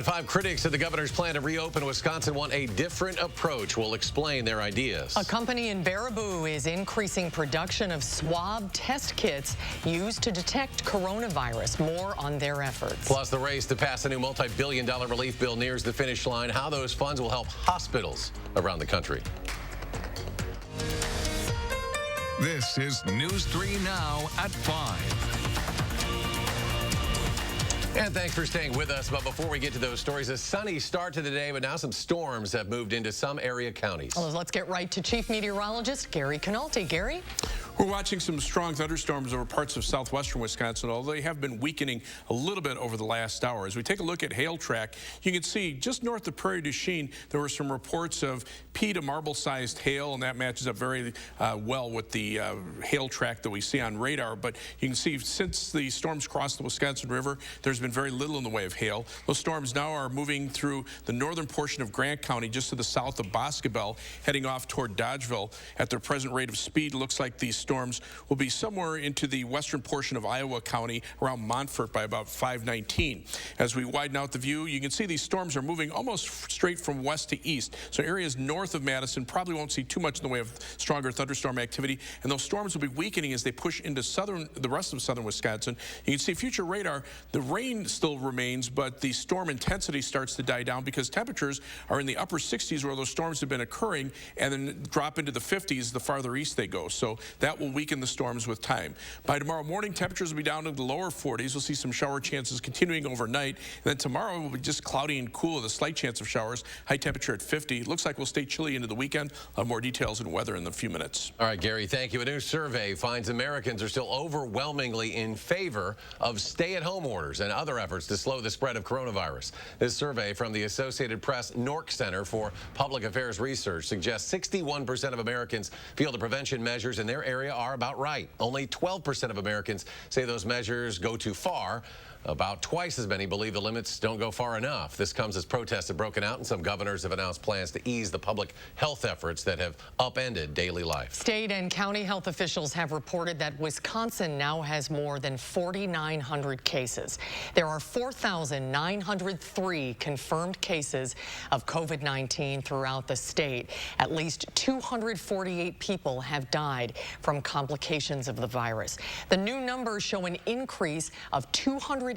5 critics of the governor's plan to reopen Wisconsin want a different approach. We'll explain their ideas. A company in Baraboo is increasing production of swab test kits used to detect coronavirus. More on their efforts. Plus, the race to pass a new multi-billion-dollar relief bill nears the finish line. How those funds will help hospitals around the country. This is News 3 Now at 5. And thanks for staying with us. But before we get to those stories, a sunny start to the day, but now some storms have moved into some area counties. Well, let's get right to Chief Meteorologist Gary Canalti. Gary? We're watching some strong thunderstorms over parts of southwestern Wisconsin, although they have been weakening a little bit over the last hour. As we take a look at hail track, you can see just north of Prairie du Chien, there were some reports of pea to marble-sized hail, and that matches up very well with the hail track that we see on radar. But you can see since the storms crossed the Wisconsin River, there's been very little in the way of hail. Those storms now are moving through the northern portion of Grant County, just to the south of Boscobel, heading off toward Dodgeville. At their present rate of speed, looks like these storms will be somewhere into the western portion of Iowa County around Montfort by about 5:19. As we widen out the view, you can see these storms are moving almost straight from west to east. So areas north of Madison probably won't see too much in the way of stronger thunderstorm activity, and those storms will be weakening as they push into the rest of southern Wisconsin. You can see future radar, the rain still remains, but the storm intensity starts to die down because temperatures are in the upper 60s where those storms have been occurring, and then drop into the 50s the farther east they go. So that will weaken the storms with time. By tomorrow morning, temperatures will be down in the lower 40s. We'll see some shower chances continuing overnight. And then tomorrow will be just cloudy and cool with a slight chance of showers. High temperature at 50. Looks like we'll stay chilly into the weekend. I'll have more details and weather in a few minutes. All right, Gary, thank you. A new survey finds Americans are still overwhelmingly in favor of stay-at-home orders and other efforts to slow the spread of coronavirus. This survey from the Associated Press NORC Center for Public Affairs Research suggests 61% of Americans feel the prevention measures in their area are about right. Only 12% of Americans say those measures go too far. About twice as many believe the limits don't go far enough. This comes as protests have broken out and some governors have announced plans to ease the public health efforts that have upended daily life. State and county health officials have reported that Wisconsin now has more than 4,900 cases. There are 4,903 confirmed cases of COVID-19 throughout the state. At least 248 people have died from complications of the virus. The new numbers show an increase of 218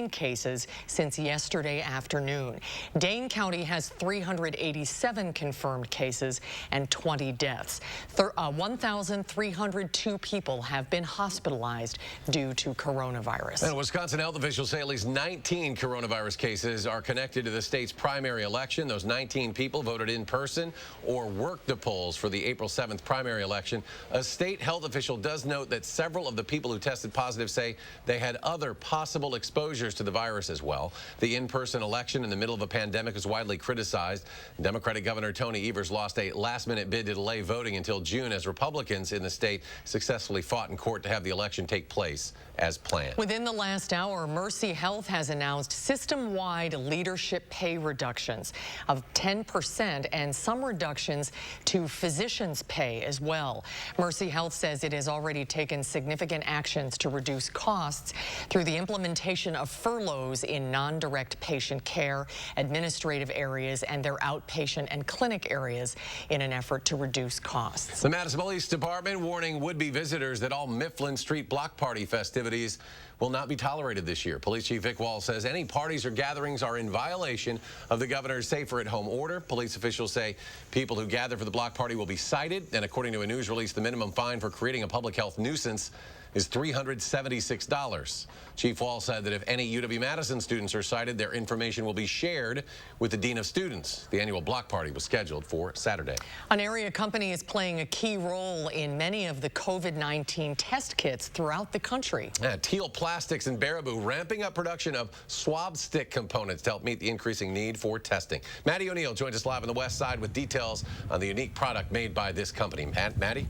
cases since yesterday afternoon. Dane County has 387 confirmed cases and 20 deaths. 1,302 people have been hospitalized due to coronavirus. And Wisconsin health officials say at least 19 coronavirus cases are connected to the state's primary election. Those 19 people voted in person or worked the polls for the April 7th primary election. A state health official does note that several of the people who tested positive say they had other possible exposures to the virus as well. The in-person election in the middle of a pandemic is widely criticized. Democratic Governor Tony Evers lost a last-minute bid to delay voting until June as Republicans in the state successfully fought in court to have the election take place as planned. Within the last hour, Mercy Health has announced system-wide leadership pay reductions of 10% and some reductions to physicians' pay as well. Mercy Health says it has already taken significant actions to reduce costs through the implementation of furloughs in non-direct patient care, administrative areas, and their outpatient and clinic areas in an effort to reduce costs. The Madison Police Department warning would-be visitors that all Mifflin Street block party festivities will not be tolerated this year. Police Chief Vic Wall says any parties or gatherings are in violation of the governor's safer-at-home order. Police officials say people who gather for the block party will be cited, and according to a news release, the minimum fine for creating a public health nuisance is $376. Chief Wall said that if any UW-Madison students are cited, their information will be shared with the Dean of Students. The annual block party was scheduled for Saturday. An area company is playing a key role in many of the COVID-19 test kits throughout the country. Teal Plastics in Baraboo ramping up production of swab stick components to help meet the increasing need for testing. Maddie O'Neill joins us live on the west side with details on the unique product made by this company. Maddie?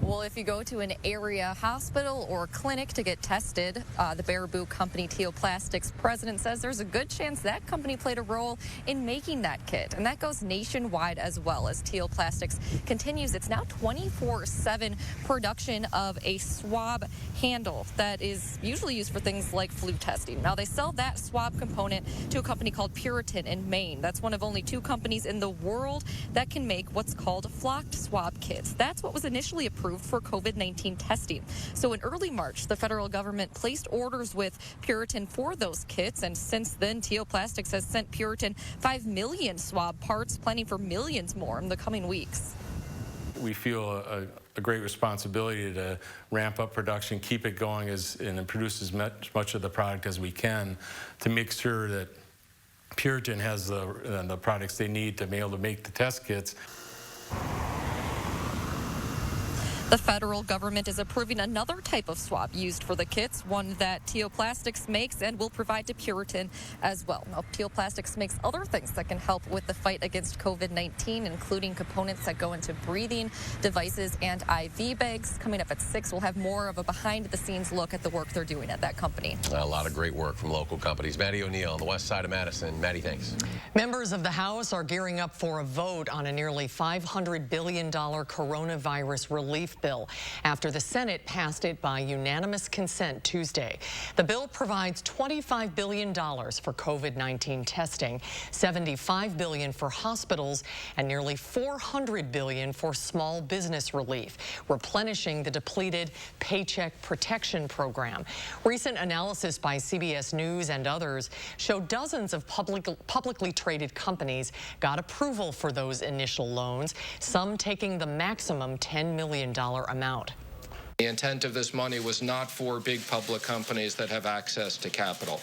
Well, if you go to an area hospital or clinic to get tested, the Baraboo company Teal Plastics president says there's a good chance that company played a role in making that kit. And that goes nationwide as well, as Teal Plastics continues its now 24/7 production of a swab handle that is usually used for things like flu testing. Now, they sell that swab component to a company called Puritan in Maine. That's one of only 2 companies in the world that can make what's called flocked swab kits. That's what was initially approved for COVID-19 testing. So in early March, the federal government placed orders with Puritan for those kits, and since then, Teal Plastics has sent Puritan 5 million swab parts, planning for millions more in the coming weeks. We feel a great responsibility to ramp up production, keep it going, and produce as much of the product as we can to make sure that Puritan has the products they need to be able to make the test kits. The federal government is approving another type of swab used for the kits, one that Teal Plastics makes and will provide to Puritan as well. Now, Teal Plastics makes other things that can help with the fight against COVID-19, including components that go into breathing devices and IV bags. Coming up at 6, we'll have more of a behind-the-scenes look at the work they're doing at that company. A lot of great work from local companies. Maddie O'Neill on the west side of Madison. Maddie, thanks. Members of the House are gearing up for a vote on a nearly $500 billion coronavirus relief bill after the Senate passed it by unanimous consent Tuesday. The bill provides $25 billion for COVID-19 testing, $75 billion for hospitals, and nearly $400 billion for small business relief, replenishing the depleted Paycheck Protection Program. Recent analysis by CBS News and others showed dozens of publicly traded companies got approval for those initial loans, some taking the maximum $10 million amount. The intent of this money was not for big public companies that have access to capital.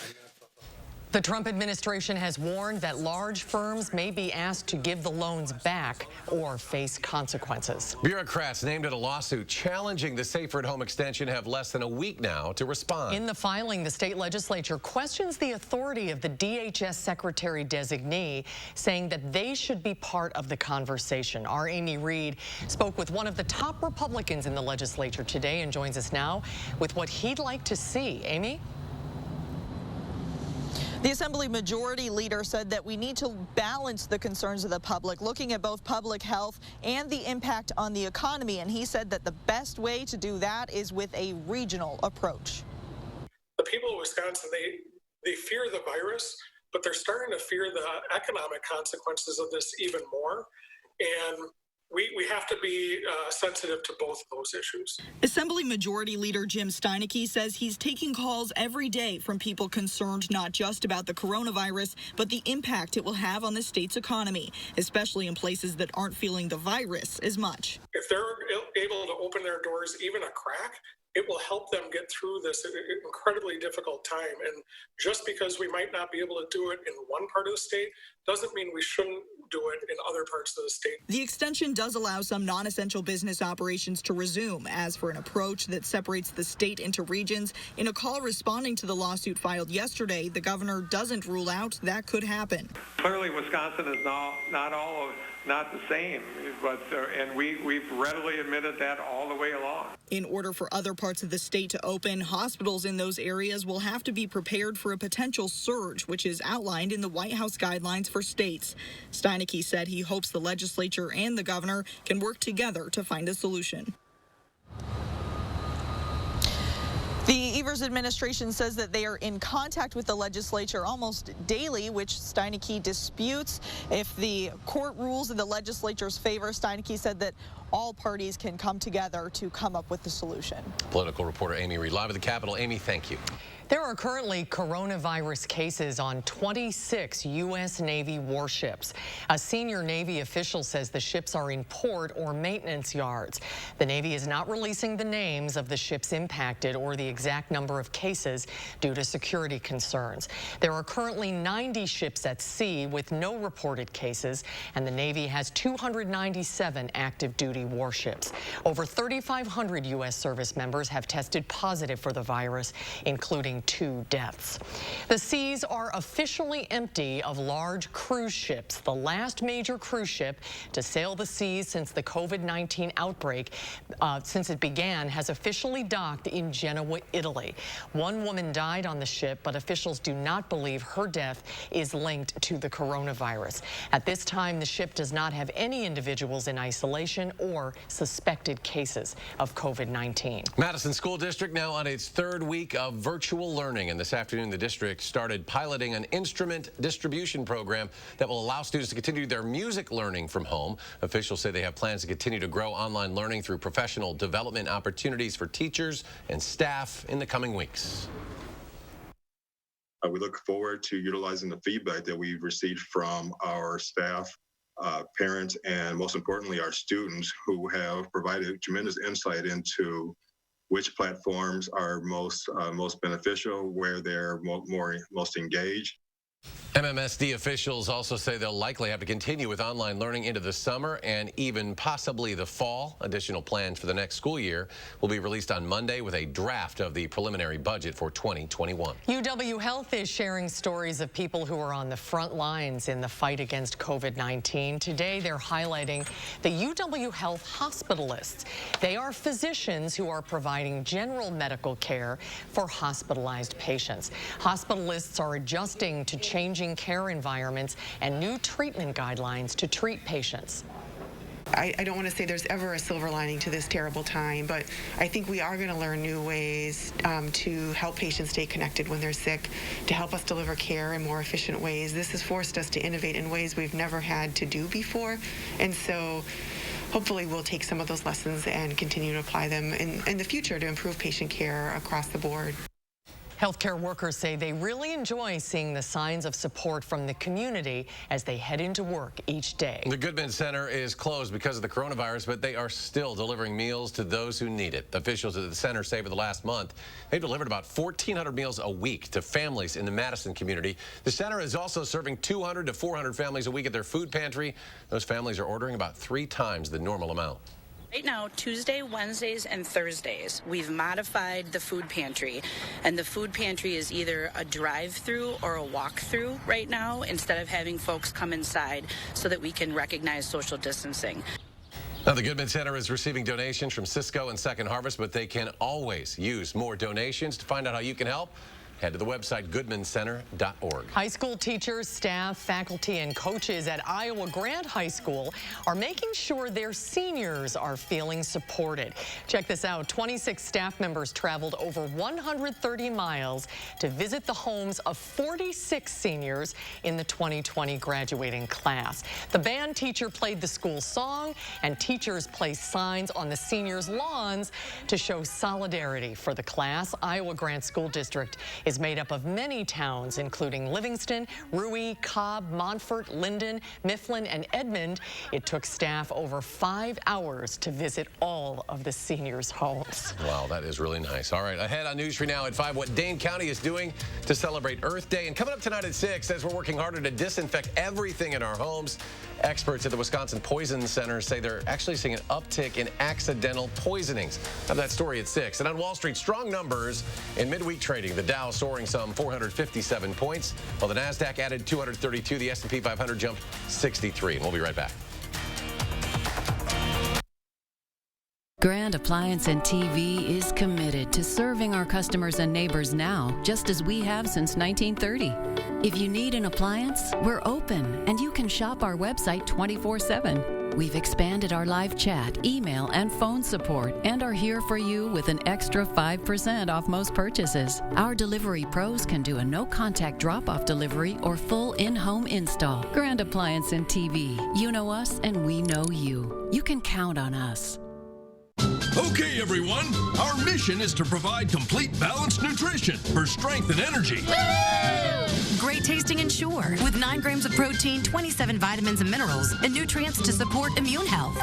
The Trump administration has warned that large firms may be asked to give the loans back or face consequences. Bureaucrats named in a lawsuit challenging the Safer at Home extension have less than a week now to respond. In the filing, the state legislature questions the authority of the DHS secretary designee, saying that they should be part of the conversation. Our Amy Reed spoke with one of the top Republicans in the legislature today and joins us now with what he'd like to see. Amy? The Assembly Majority Leader said that we need to balance the concerns of the public, looking at both public health and the impact on the economy. And he said that the best way to do that is with a regional approach. The people of Wisconsin, they fear the virus, but they're starting to fear the economic consequences of this even more. And we have to be sensitive to both of those issues. Assembly Majority Leader Jim Steineke says he's taking calls every day from people concerned not just about the coronavirus, but the impact it will have on the state's economy, especially in places that aren't feeling the virus as much. If they're able to open their doors even a crack, it will help them get through this incredibly difficult time. And just because we might not be able to do it in one part of the state doesn't mean we shouldn't do it in other parts of the state. The extension does allow some non-essential business operations to resume. As for an approach that separates the state into regions, in a call responding to the lawsuit filed yesterday, the governor doesn't rule out that could happen. Clearly, Wisconsin is not the same, but and we've readily admitted that all the way along. In order for other parts of the state to open, hospitals in those areas will have to be prepared for a potential surge, which is outlined in the White House guidelines for states. Steineke said he hopes the legislature and the governor can work together to find a solution. The Evers administration says that they are in contact with the legislature almost daily, which Steineke disputes. If the court rules in the legislature's favor, Steineke said that all parties can come together to come up with the solution. Political reporter Amy Reed live at the Capitol. Amy, thank you. There are currently coronavirus cases on 26 U.S. Navy warships. A senior Navy official says the ships are in port or maintenance yards. The Navy is not releasing the names of the ships impacted or the exact number of cases due to security concerns. There are currently 90 ships at sea with no reported cases, and the Navy has 297 active duty warships. Over 3,500 U.S. service members have tested positive for the virus, including including 2 deaths. The seas are officially empty of large cruise ships. The last major cruise ship to sail the seas since the COVID-19 outbreak, since it began, has officially docked in Genoa, Italy. 1 woman died on the ship, but officials do not believe her death is linked to the coronavirus. At this time, the ship does not have any individuals in isolation or suspected cases of COVID-19. Madison School District now on its 3rd week of virtual learning, and this afternoon the district started piloting an instrument distribution program that will allow students to continue their music learning from home. Officials say they have plans to continue to grow online learning through professional development opportunities for teachers and staff in the coming weeks. We look forward to utilizing the feedback that we've received from our staff, parents, and most importantly, our students, who have provided tremendous insight into which platforms are most beneficial, where they're most engaged. MMSD officials also say they'll likely have to continue with online learning into the summer and even possibly the fall. Additional plans for the next school year will be released on Monday with a draft of the preliminary budget for 2021. UW Health is sharing stories of people who are on the front lines in the fight against COVID-19. Today, they're highlighting the UW Health hospitalists. They are physicians who are providing general medical care for hospitalized patients. Hospitalists are adjusting to changing care environments and new treatment guidelines to treat patients. I don't want to say there's ever a silver lining to this terrible time, but I think we are going to learn new ways to help patients stay connected when they're sick, to help us deliver care in more efficient ways. This has forced us to innovate in ways we've never had to do before, and so hopefully we'll take some of those lessons and continue to apply them in the future to improve patient care across the board. Healthcare workers say they really enjoy seeing the signs of support from the community as they head into work each day. The Goodman Center is closed because of the coronavirus, but they are still delivering meals to those who need it. Officials at the center say for the last month, they've delivered about 1,400 meals a week to families in the Madison community. The center is also serving 200 to 400 families a week at their food pantry. Those families are ordering about 3 times the normal amount. Right now, Tuesday, Wednesdays, and Thursdays, we've modified the food pantry. And the food pantry is either a drive-through or a walk-through right now, instead of having folks come inside so that we can recognize social distancing. Now, the Goodman Center is receiving donations from Cisco and Second Harvest, but they can always use more donations. To find out how you can help, head to the website goodmancenter.org. High school teachers, staff, faculty, and coaches at Iowa Grant High School are making sure their seniors are feeling supported. Check this out. 26 staff members traveled over 130 miles to visit the homes of 46 seniors in the 2020 graduating class. The band teacher played the school song, and teachers placed signs on the seniors' lawns to show solidarity for the class. Iowa Grant School District is made up of many towns, including Livingston, Rui, Cobb, Montfort, Linden, Mifflin, and Edmond. It took staff over 5 hours to visit all of the seniors' homes. Wow, that is really nice. All right, ahead on News 3 Now at 5, what Dane County is doing to celebrate Earth Day. And coming up tonight at 6, as we're working harder to disinfect everything in our homes, experts at the Wisconsin Poison Center say they're actually seeing an uptick in accidental poisonings. Have that story at 6. And on Wall Street, strong numbers in midweek trading. The Dow soaring some 457 points, while the NASDAQ added 232. The S&P 500 jumped 63. And we'll be right back. Grand Appliance and TV is committed to serving our customers and neighbors now, just as we have since 1930. If you need an appliance, we're open, and you can shop our website 24/7. We've expanded our live chat, email, and phone support, and are here for you with an extra 5% off most purchases. Our delivery pros can do a no-contact drop-off delivery or full in-home install. Grand Appliance and TV. You know us, and we know you. You can count on us. Okay, everyone, our mission is to provide complete balanced nutrition for strength and energy. Great tasting and sure, with 9 grams of protein, 27 vitamins and minerals, and nutrients to support immune health.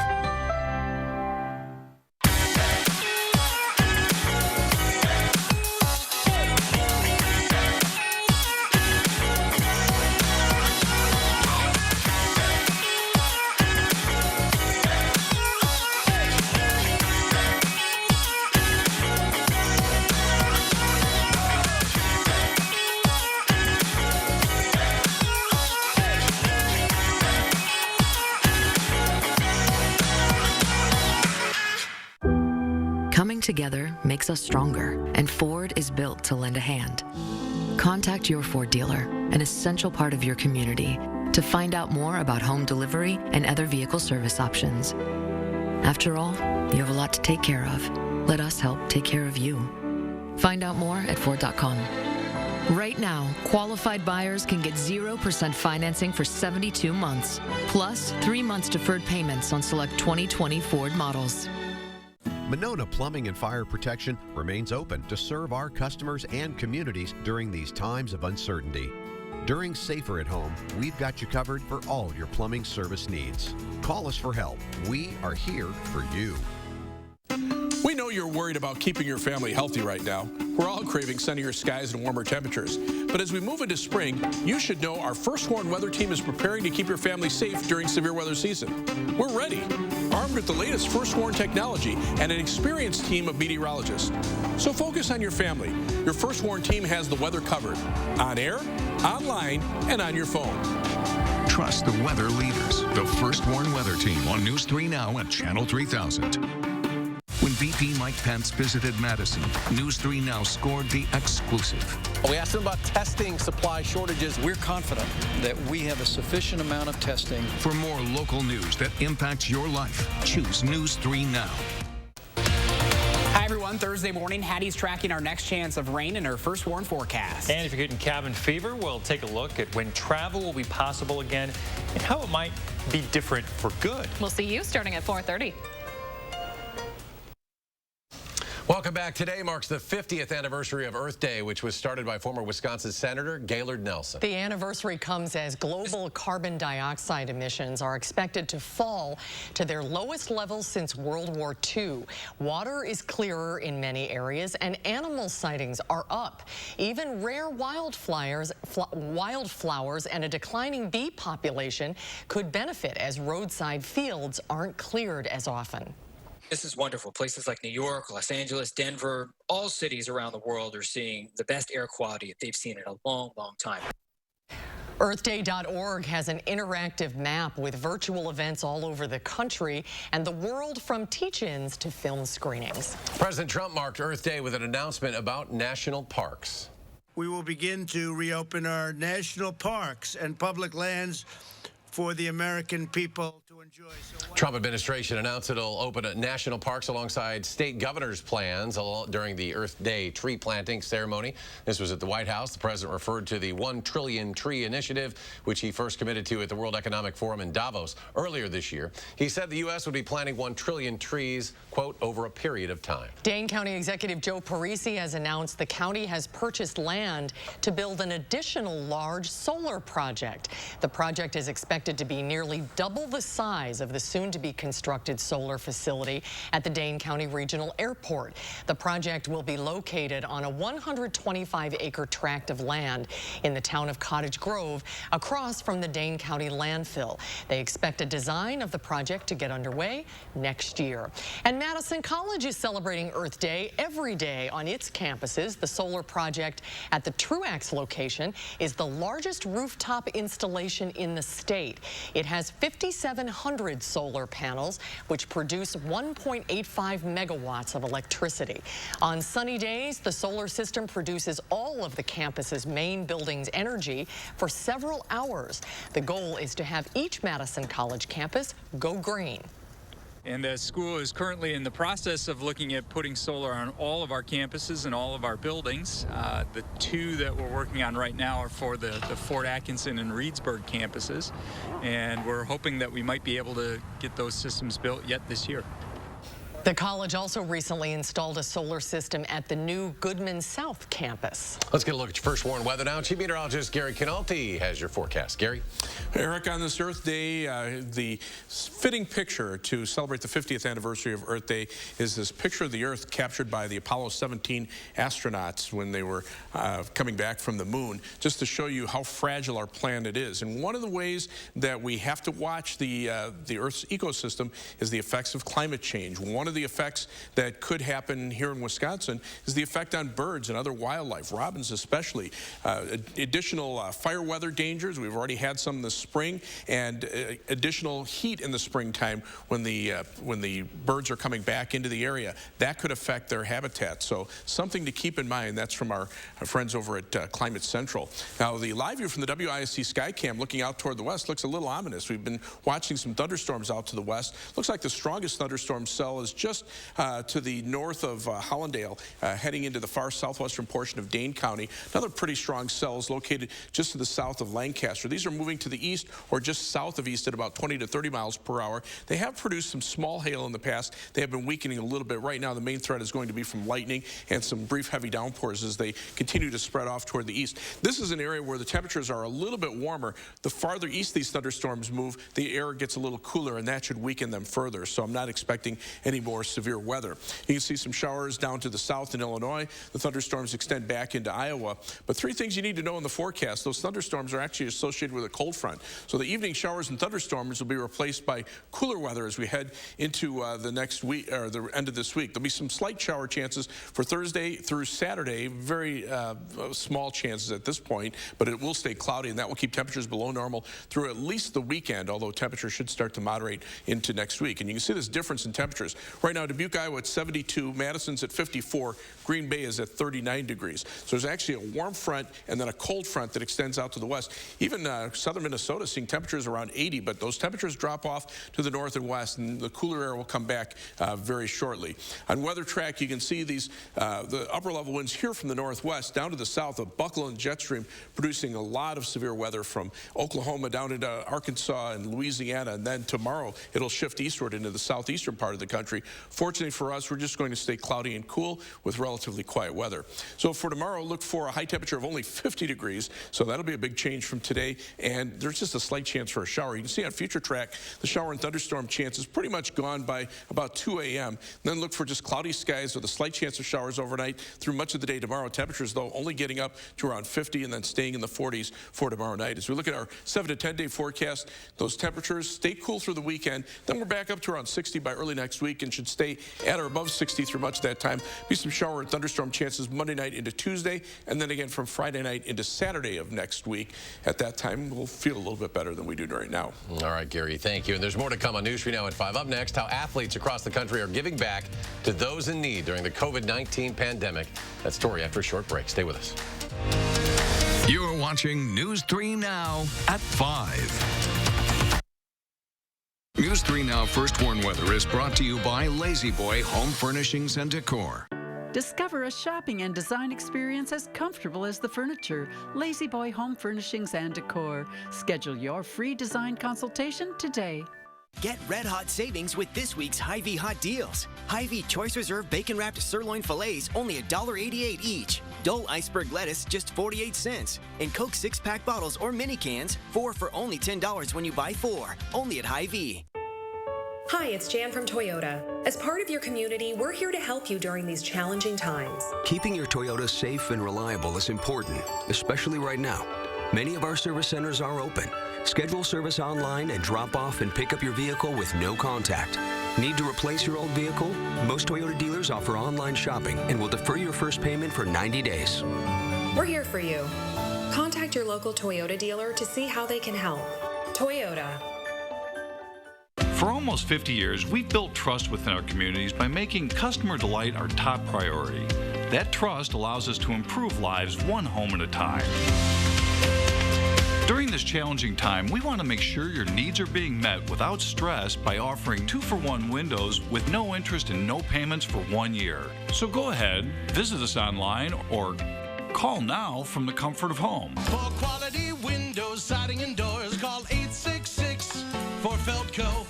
together makes us stronger, and Ford is built to lend a hand. Contact your Ford dealer, an essential part of your community, to find out more about home delivery and other vehicle service options. After all, you have a lot to take care of. Let us help take care of you. Find out more at Ford.com. Right now, qualified buyers can get 0% financing for 72 months, plus 3 months deferred payments on select 2020 Ford models. Monona Plumbing and Fire Protection remains open to serve our customers and communities during these times of uncertainty. During Safer at Home, we've got you covered for all your plumbing service needs. Call us for help. We are here for you. We know you're worried about keeping your family healthy right now. We're all craving sunnier skies and warmer temperatures. But as we move into spring, you should know our First Warn Weather Team is preparing to keep your family safe during severe weather season. We're ready, armed with the latest First Warn technology and an experienced team of meteorologists. So focus on your family. Your First Warn team has the weather covered, on air, online, and on your phone. Trust the weather leaders. The First Warn Weather Team on News 3 Now at Channel 3000. When VP Mike Pence visited Madison, News 3 Now scored the exclusive. We asked him about testing supply shortages. We're confident that we have a sufficient amount of testing. For more local news that impacts your life, choose News 3 Now. Hi, everyone. Thursday morning, Hattie's tracking our next chance of rain in her First Warn forecast. And if you're getting cabin fever, we'll take a look at when travel will be possible again and how it might be different for good. We'll see you starting at 4:30. Welcome back. Today marks the 50th anniversary of Earth Day, which was started by former Wisconsin Senator Gaylord Nelson. The anniversary comes as global carbon dioxide emissions are expected to fall to their lowest levels since World War II. Water is clearer in many areas, and animal sightings are up. Even rare wildflowers and a declining bee population could benefit as roadside fields aren't cleared as often. This is wonderful. Places like New York, Los Angeles, Denver, all cities around the world are seeing the best air quality they've seen in a long, long time. EarthDay.org has an interactive map with virtual events all over the country and the world, from teach-ins to film screenings. President Trump marked Earth Day with an announcement about national parks. We will begin to reopen our national parks and public lands for the American people to enjoy. Trump administration announced it'll open national parks alongside state governors' plans during the Earth Day tree planting ceremony. This was at the White House. The president referred to the 1 trillion tree initiative, which he first committed to at the World Economic Forum in Davos earlier this year. He said the U.S. would be planting 1 trillion trees, quote, over a period of time. Dane County Executive Joe Parisi has announced the county has purchased land to build an additional large solar project. The project is expected to be nearly double the size of the soon-to-be constructed solar facility at the Dane County Regional Airport. The project will be located on a 125-acre tract of land in the town of Cottage Grove, across from the Dane County landfill. They expect a design of the project to get underway next year. And Madison College is celebrating Earth Day every day on its campuses. The solar project at the Truax location is the largest rooftop installation in the state. It has 5,700 solar panels, which produce 1.85 megawatts of electricity. On sunny days, the solar system produces all of the campus's main building's energy for several hours. The goal is to have each Madison College campus go green. And the school is currently in the process of looking at putting solar on all of our campuses and all of our buildings. The 2 that we're working on right now are for the Fort Atkinson and Reedsburg campuses. And we're hoping that we might be able to get those systems built yet this year. The college also recently installed a solar system at the new Goodman South campus. Let's get a look at your First Warn weather now. Chief Meteorologist Gary Canalti has your forecast. Gary? Eric, on this Earth Day, the fitting picture to celebrate the 50th anniversary of Earth Day is this picture of the Earth captured by the Apollo 17 astronauts when they were coming back from the moon, just to show you how fragile our planet is. And one of the ways that we have to watch the Earth's ecosystem is the effects of climate change. One of the effects that could happen here in Wisconsin is the effect on birds and other wildlife, robins especially. Additional fire weather dangers. We've already had some this spring, and additional heat in the springtime when the birds are coming back into the area. That could affect their habitat. So something to keep in mind. That's from our friends over at Climate Central. Now, the live view from the WISC Skycam looking out toward the west looks a little ominous. We've been watching some thunderstorms out to the west. Looks like the strongest thunderstorm cell is just to the north of Hollandale, heading into the far southwestern portion of Dane County. Another pretty strong cell is located just to the south of Lancaster. These are moving to the east or just south of east at about 20 to 30 miles per hour. They have produced some small hail in the past. They have been weakening a little bit. Right now, the main threat is going to be from lightning and some brief heavy downpours as they continue to spread off toward the east. This is an area where the temperatures are a little bit warmer. The farther east these thunderstorms move, the air gets a little cooler, and that should weaken them further. So I'm not expecting any more severe weather. You can see some showers down to the south in Illinois. The thunderstorms extend back into Iowa. But three things you need to know in the forecast. Those thunderstorms are actually associated with a cold front. So the evening showers and thunderstorms will be replaced by cooler weather as we head into the next week, or the end of this week. There'll be some slight shower chances for Thursday through Saturday. Very small chances at this point, but it will stay cloudy, and that will keep temperatures below normal through at least the weekend, although temperatures should start to moderate into next week. And you can see this difference in temperatures. Right now, Dubuque, Iowa at 72, Madison's at 54, Green Bay is at 39 degrees. So there's actually a warm front and then a cold front that extends out to the west. Even southern Minnesota seeing temperatures around 80, but those temperatures drop off to the north and west, and the cooler air will come back very shortly. On weather track, you can see these the upper level winds here from the northwest down to the south of Buckle and Jetstream, producing a lot of severe weather from Oklahoma down into Arkansas and Louisiana, and then tomorrow it'll shift eastward into the southeastern part of the country. Fortunately for us, we're just going to stay cloudy and cool with relatively quiet weather. So for tomorrow, look for a high temperature of only 50 degrees, so that'll be a big change from today, and there's just a slight chance for a shower. You can see on future track, the shower and thunderstorm chance is pretty much gone by about 2 a.m. Then look for just cloudy skies with a slight chance of showers overnight through much of the day tomorrow. Temperatures, though, only getting up to around 50 and then staying in the 40s for tomorrow night. As we look at our 7 to 10 day forecast, those temperatures stay cool through the weekend. Then we're back up to around 60 by early next week and should stay at or above 60 through much of that time. Be some shower and thunderstorm chances Monday night into Tuesday, and then again from Friday night into Saturday of next week. At that time, we'll feel a little bit better than we do right now. All right, Gary, thank you. And there's more to come on News 3 Now at 5. Up next, how athletes across the country are giving back to those in need during the COVID-19 pandemic. That story after a short break. Stay with us. You're watching News 3 Now at 5. News 3 Now First Warn Weather is brought to you by Lazy Boy Home Furnishings and Decor. Discover a shopping and design experience as comfortable as the furniture. Lazy Boy Home Furnishings and Decor. Schedule your free design consultation today. Get red-hot savings with this week's Hy-Vee hot deals. Hy-Vee Choice Reserve bacon-wrapped sirloin fillets, only $1.88 each. Dole iceberg lettuce, just 48 cents. And Coke 6-pack bottles or mini cans, 4 for only $10 when you buy 4. Only at Hy-Vee. Hi, it's Jan from Toyota. As part of your community, we're here to help you during these challenging times. Keeping your Toyota safe and reliable is important, especially right now. Many of our service centers are open. Schedule service online and drop off and pick up your vehicle with no contact. Need to replace your old vehicle? Most Toyota dealers offer online shopping and will defer your first payment for 90 days. We're here for you. Contact your local Toyota dealer to see how they can help. Toyota. For almost 50 years, we've built trust within our communities by making customer delight our top priority. That trust allows us to improve lives one home at a time. During this challenging time, we want to make sure your needs are being met without stress by offering 2-for-1 windows with no interest and no payments for 1 year. So go ahead, visit us online, or call now from the comfort of home. For quality windows, siding, and doors, call 866 for Feldco.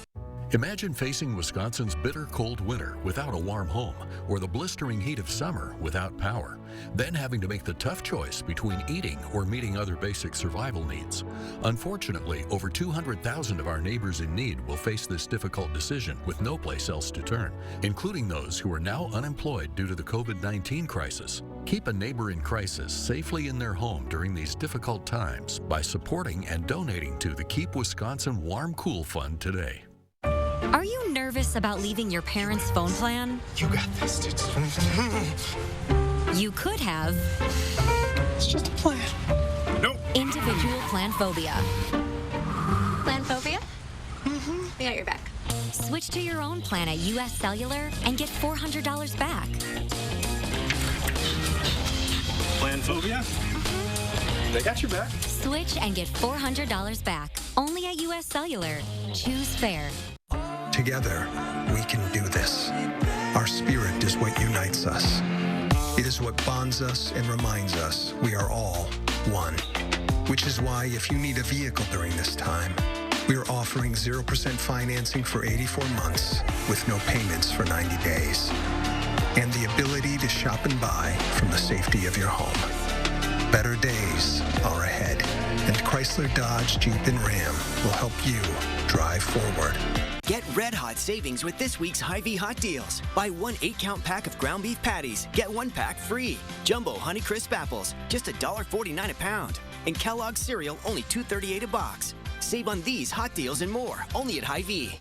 Imagine facing Wisconsin's bitter cold winter without a warm home, or the blistering heat of summer without power, then having to make the tough choice between eating or meeting other basic survival needs. Unfortunately, over 200,000 of our neighbors in need will face this difficult decision with no place else to turn, including those who are now unemployed due to the COVID-19 crisis. Keep a neighbor in crisis safely in their home during these difficult times by supporting and donating to the Keep Wisconsin Warm Cool Fund today. Are you nervous nervous about leaving your parents' phone plan? You got this. You could have... It's just a plan. Nope. Individual plan phobia. Plan phobia? We got your back. Switch to your own plan at US Cellular and get $400 back. Plan phobia? They got your back. Switch and get $400 back. Only at US Cellular. Choose fair. Together, we can do this. Our spirit is what unites us. It is what bonds us and reminds us we are all one. Which is why if you need a vehicle during this time, we are offering 0% financing for 84 months with no payments for 90 days. And the ability to shop and buy from the safety of your home. Better days are ahead, and Chrysler, Dodge, Jeep, and Ram will help you drive forward. Get red hot savings with this week's Hy-Vee Hot Deals. Buy one 8-count pack of ground beef patties, get one pack free. Jumbo Honeycrisp apples, just $1.49 a pound. And Kellogg's cereal, only $2.38 a box. Save on these hot deals and more, only at Hy-Vee.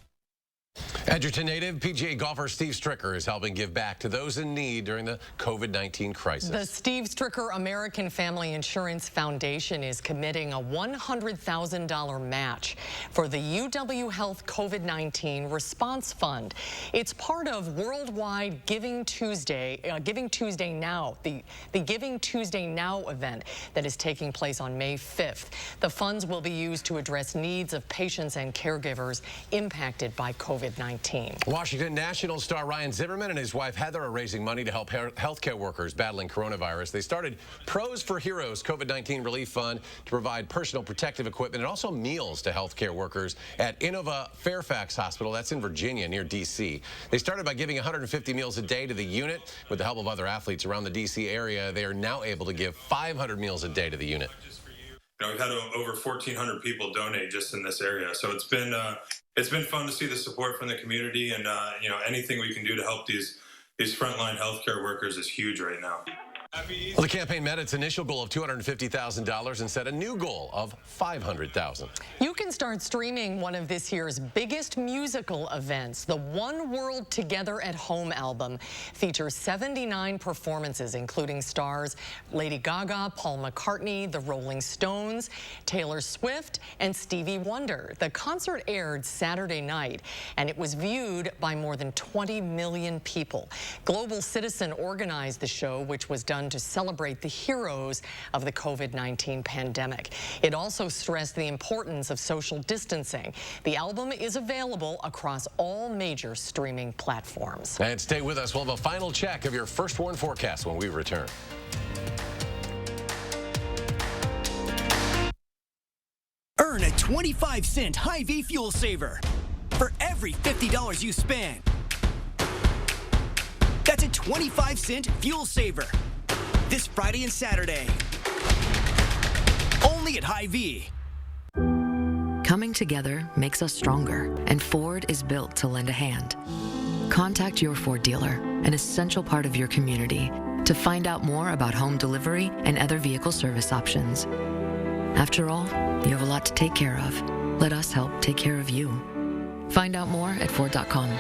Edgerton native PGA golfer Steve Stricker is helping give back to those in need during the COVID-19 crisis. The Steve Stricker American Family Insurance Foundation is committing a $100,000 match for the UW Health COVID-19 Response Fund. It's part of worldwide Giving Tuesday, Giving Tuesday Now, the Giving Tuesday Now event that is taking place on May 5th. The funds will be used to address needs of patients and caregivers impacted by COVID-19. Washington Nationals star Ryan Zimmerman and his wife Heather are raising money to help healthcare workers battling coronavirus. They started Pros for Heroes COVID-19 Relief Fund to provide personal protective equipment and also meals to healthcare workers at Innova Fairfax Hospital. That's in Virginia, near D.C. They started by giving 150 meals a day to the unit. With the help of other athletes around the D.C. area, they are now able to give 500 meals a day to the unit. We've had over 1,400 people donate just in this area, so it's been fun to see the support from the community, and anything we can do to help these frontline healthcare workers is huge right now. Well, the campaign met its initial goal of $250,000 and set a new goal of $500,000. You can start streaming one of this year's biggest musical events. The One World Together at Home album features 79 performances, including stars Lady Gaga, Paul McCartney, the Rolling Stones, Taylor Swift, and Stevie Wonder. The concert aired Saturday night, and it was viewed by more than 20 million people. Global Citizen organized the show, which was done to celebrate the heroes of the COVID-19 pandemic. It also stressed the importance of social distancing. The album is available across all major streaming platforms. And stay with us. We'll have a final check of your first warn forecast when we return. Earn a 25-cent Hy-Vee fuel saver for every $50 you spend. That's a 25-cent fuel saver this Friday and Saturday. Only at Hy-Vee. Coming together makes us stronger, and Ford is built to lend a hand. Contact your Ford dealer, an essential part of your community, to find out more about home delivery and other vehicle service options. After all, you have a lot to take care of. Let us help take care of you. Find out more at Ford.com.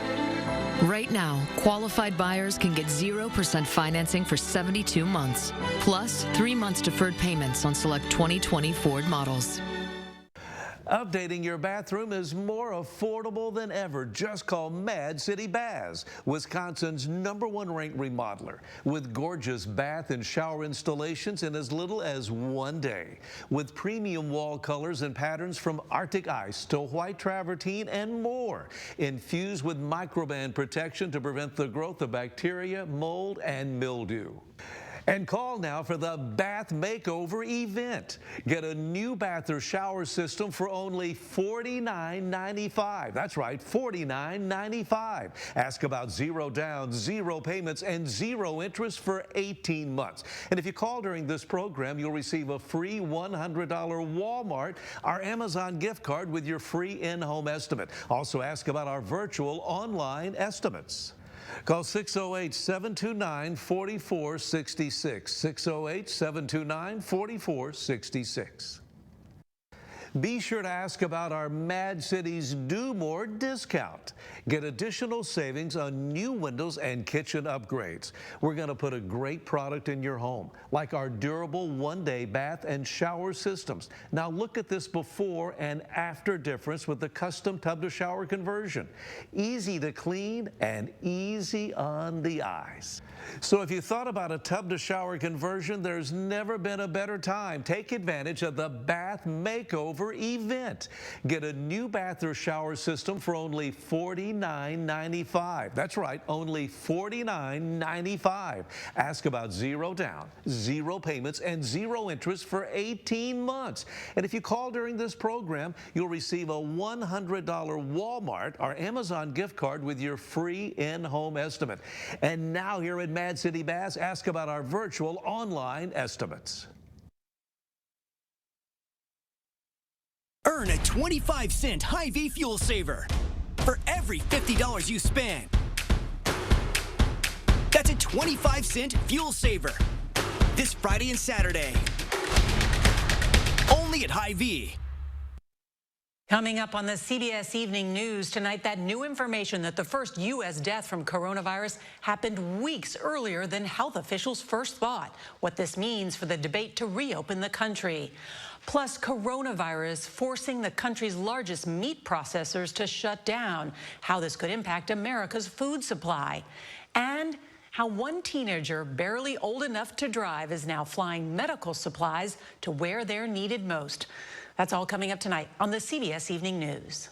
Right now, qualified buyers can get 0% financing for 72 months, plus 3 months deferred payments on select 2020 Ford models. Updating your bathroom is more affordable than ever. Just call Mad City Baths, Wisconsin's #1 ranked remodeler, with gorgeous bath and shower installations in as little as 1 day. With premium wall colors and patterns from Arctic ice to white travertine and more, infused with microban protection to prevent the growth of bacteria, mold, and mildew. And call now for the Bath Makeover event. Get a new bath or shower system for only $49.95. That's right, $49.95. Ask about 0 down, 0 payments, and 0 interest for 18 months. And if you call during this program, you'll receive a free $100 Walmart or Amazon gift card with your free in-home estimate. Also ask about our virtual online estimates. Call 608-729-4466, 608-729-4466. Be sure to ask about our Mad Cities Do More discount. Get additional savings on new windows and kitchen upgrades. We're going to put a great product in your home, like our durable one-day bath and shower systems. Now look at this before and after difference with the custom tub-to-shower conversion. Easy to clean and easy on the eyes. So if you thought about a tub-to-shower conversion, there's never been a better time. Take advantage of the Bath Makeover event. Get a new bath or shower system for only $49.95. That's right, only $49.95. Ask about zero down, zero payments, and zero interest for 18 months. And if you call during this program, you'll receive a $100 Walmart or Amazon gift card with your free in-home estimate. And now here at Mad City Bass, ask about our virtual online estimates. Earn a 25-cent Hy-Vee fuel saver for every $50 you spend. That's a 25-cent fuel saver this Friday and Saturday. Only at Hy-Vee. Coming up on the CBS Evening News tonight, that new information that the first U.S. death from coronavirus happened weeks earlier than health officials first thought. What this means for the debate to reopen the country. Plus, coronavirus forcing the country's largest meat processors to shut down. How this could impact America's food supply. And how one teenager barely old enough to drive is now flying medical supplies to where they're needed most. That's all coming up tonight on the CBS Evening News.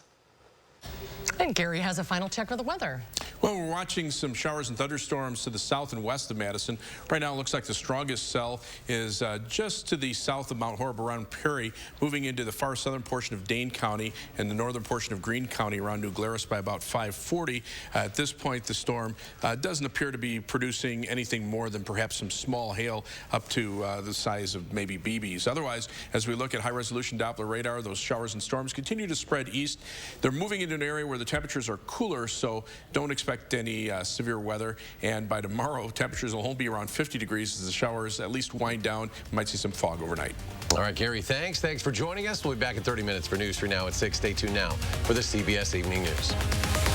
And Gary has a final check of the weather. Well, we're watching some showers and thunderstorms to the south and west of Madison. Right now, it looks like the strongest cell is just to the south of Mount Horeb around Perry, moving into the far southern portion of Dane County and the northern portion of Greene County around New Glarus by about 5:40. At this point, the storm doesn't appear to be producing anything more than perhaps some small hail up to the size of maybe BBs. Otherwise, as we look at high-resolution Doppler radar, those showers and storms continue to spread east. They're moving into an area where the temperatures are cooler, so don't expect any severe weather. And by tomorrow, temperatures will only be around 50 degrees as the showers at least wind down. You might see some fog overnight. All right, Gary, thanks. Thanks for joining us. We'll be back in 30 minutes for News 3 Now at 6. Stay tuned now for the CBS Evening News.